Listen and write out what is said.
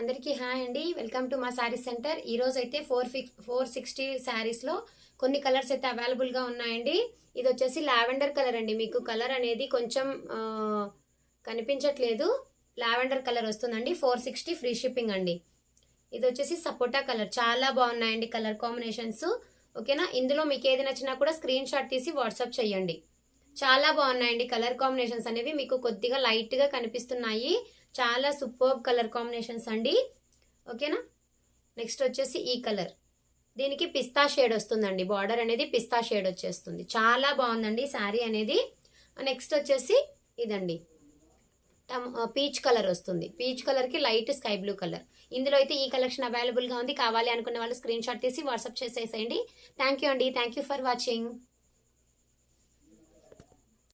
అందరికీ హాయ్ అండి. Welcome to మా శారీ సెంటర్. ఈ రోజు అయితే 460 శారీస్లో కొన్ని కలర్స్ అయితే అవైలబుల్గా ఉన్నాయండి. ఇది వచ్చేసి లావెండర్ కలర్ అండి. మీకు కలర్ అనేది కొంచెం కనిపించట్లేదు. లావెండర్ కలర్ వస్తుందండి. 460 ఫ్రీ షిప్పింగ్ అండి. ఇది వచ్చేసి సపోటా కలర్. చాలా బాగున్నాయండి కలర్ కాంబినేషన్స్. ఓకేనా, ఇందులో మీకు ఏది నచ్చినా కూడా స్క్రీన్ షాట్ తీసి వాట్సాప్ చేయండి. చాలా బాగున్నాయండి కలర్ కాంబినేషన్స్ అనేవి. మీకు కొద్దిగా లైట్గా కనిపిస్తున్నాయి. చాలా సూపర్బ్ కలర్ కాంబినేషన్స్ అండి. ఓకేనా, నెక్స్ట్ వచ్చేసి ఈ కలర్. దీనికి పిస్తా షేడ్ వస్తుందండి. బార్డర్ అనేది పిస్తా షేడ్ వచ్చేస్తుంది. చాలా బాగుందండి శారీ అనేది. నెక్స్ట్ వచ్చేసి ఇదండి, పీచ్ కలర్ వస్తుంది. పీచ్ కలర్కి లైట్ స్కై బ్లూ కలర్. ఇందులో అయితే ఈ కలెక్షన్ అవైలబుల్గా ఉంది. కావాలి అనుకునే వాళ్ళు స్క్రీన్ షాట్ తీసి వాట్సాప్ చేసేసేయండి. థ్యాంక్ యూ అండి. Thank you for watching.